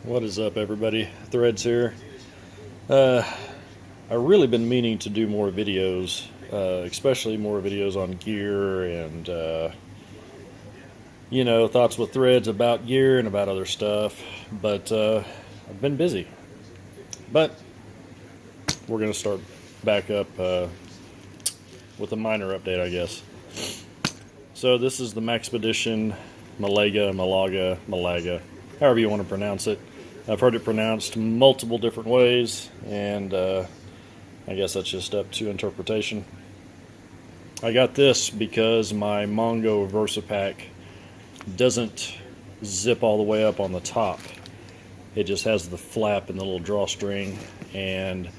What is up, everybody? Threads here. I've really been meaning to do more videos, especially more videos on gear and, thoughts with threads about gear and about other stuff. But I've been busy. But we're going to start back up with a minor update, I guess. So this is the Maxpedition Malaga, however you want to pronounce it. I've heard it pronounced multiple different ways, and I guess that's just up to interpretation. I got this because my Mongo VersaPack doesn't zip all the way up on the top. It just has the flap and the little drawstring, and I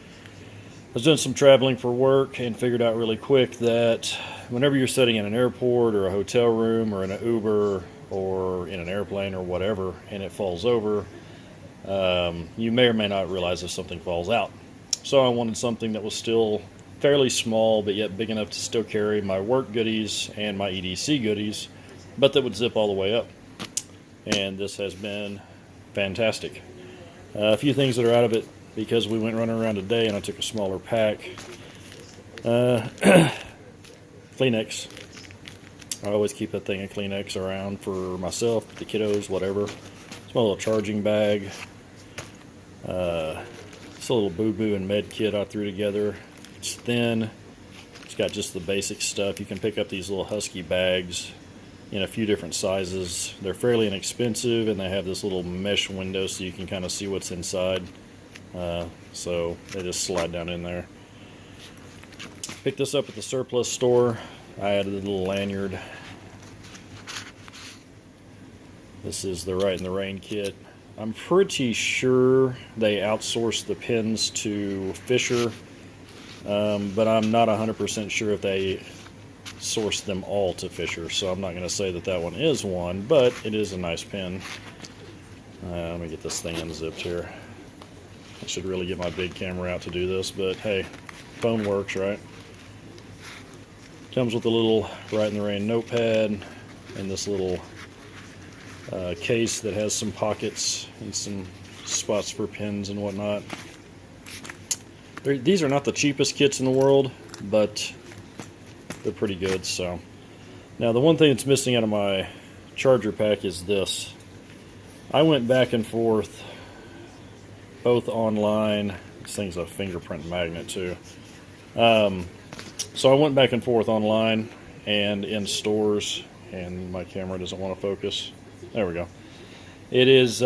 was doing some traveling for work and figured out really quick that whenever you're sitting in an airport or a hotel room or in an Uber or in an airplane or whatever, and it falls over, you may or may not realize if something falls out. So I wanted something that was still fairly small, but yet big enough to still carry my work goodies and my EDC goodies, but that would zip all the way up. And this has been fantastic. A few things that are out of it because we went running around today and I took a smaller pack. Kleenex. I always keep that thing of Kleenex around for myself, the kiddos, whatever. It's my little charging bag. It's a little boo-boo and med kit I threw together. It's thin. It's got just the basic stuff. You can pick up these little husky bags in a few different sizes. They're fairly inexpensive, and they have this little mesh window so you can kind of see what's inside. So they just slide down in there. Picked this up at the surplus store. I added a little lanyard. This is the Right in the Rain kit. I'm pretty sure they outsource the pins to Fisher, but I'm not 100% sure if they source them all to Fisher, so I'm not going to say that that one is one, but it is a nice pin. Let me get this thing unzipped here. I should really get my big camera out to do this, but hey, phone works, right? Comes with a little Right in the Rain notepad and this little case that has some pockets and some spots for pins and whatnot. These are not the cheapest kits in the world, but they're pretty good. So now the one thing that's missing out of my charger pack is this. I went back and forth both online. This thing's a fingerprint magnet too. So I went back and forth online and in stores, and my camera doesn't want to focus. There we go. It is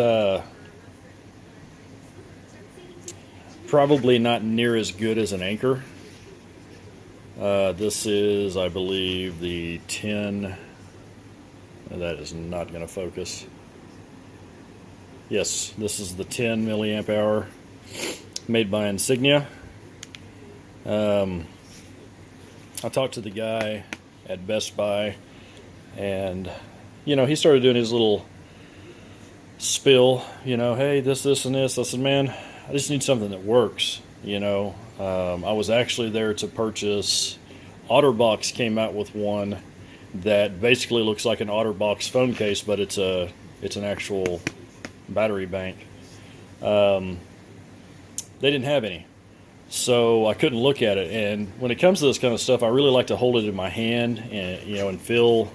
probably not near as good as an Anchor. This is, I believe, the 10. That is not going to focus. Yes, this is the 10 milliamp hour made by Insignia. I talked to the guy at Best Buy, and he started doing his little spill, hey, this, and this. I said, man, I just need something that works, I was actually there to purchase, OtterBox came out with one that basically looks like an OtterBox phone case, but it's an actual battery bank. They didn't have any, so I couldn't look at it. And when it comes to this kind of stuff, I really like to hold it in my hand and and feel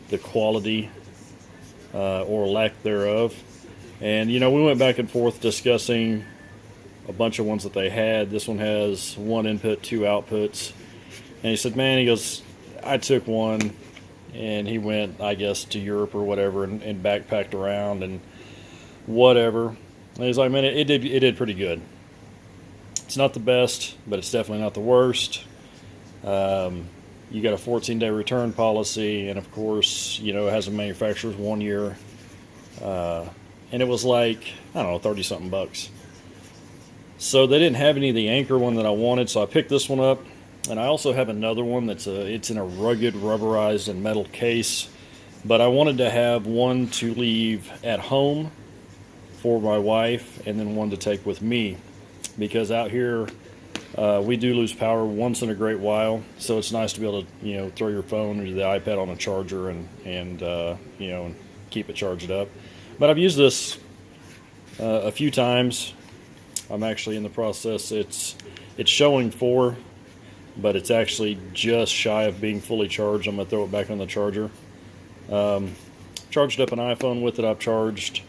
the quality or lack thereof. And we went back and forth discussing a bunch of ones that they had. This one has one input, two outputs. And he said, man, he goes, I took one, and he went, I guess, to Europe or whatever, and backpacked around and whatever. And he's like, man, it did pretty good. It's not the best, but it's definitely not the worst. You got a 14-day return policy, and of course, it has a manufacturer's 1 year. And it was like, I don't know, 30-something bucks. So they didn't have any of the Anchor one that I wanted, so I picked this one up. And I also have another one it's in a rugged, rubberized, and metal case. But I wanted to have one to leave at home for my wife, and then one to take with me. Because out here, we do lose power once in a great while, so it's nice to be able to, throw your phone or the iPad on a charger and keep it charged up. But I've used this a few times. I'm actually in the process. It's showing 4, but it's actually just shy of being fully charged. I'm gonna throw it back on the charger. Charged up an iPhone with it. I've charged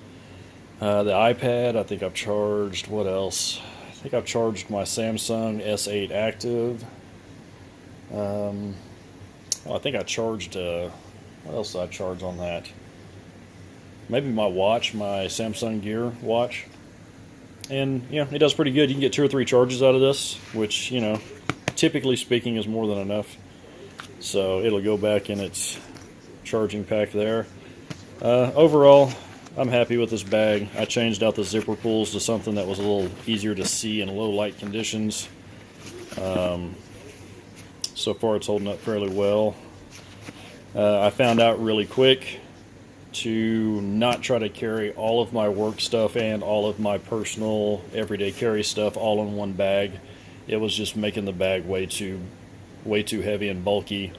the iPad. I think I've charged, what else? I think I've charged my Samsung S8 Active. I think I charged, what else did I charge on that? Maybe my watch, my Samsung Gear watch. And, yeah, it does pretty good. You can get 2 or 3 charges out of this, which, you know, typically speaking is more than enough. So it'll go back in its charging pack there. Overall, I'm happy with this bag. I changed out the zipper pulls to something that was a little easier to see in low light conditions. So far it's holding up fairly well. I found out really quick to not try to carry all of my work stuff and all of my personal everyday carry stuff all in one bag. It was just making the bag way too heavy and bulky.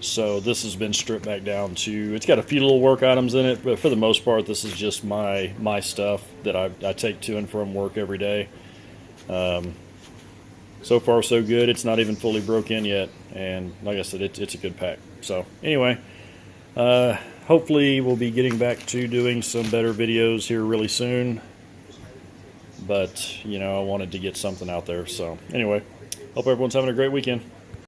So this has been stripped back down to, it's got a few little work items in it, but for the most part this is just my stuff that I take to and from work every day. So far so good. It's not even fully broke in yet, and like I said, it's a good pack. So anyway, hopefully we'll be getting back to doing some better videos here really soon, but you know, I wanted to get something out there. So anyway, hope everyone's having a great weekend.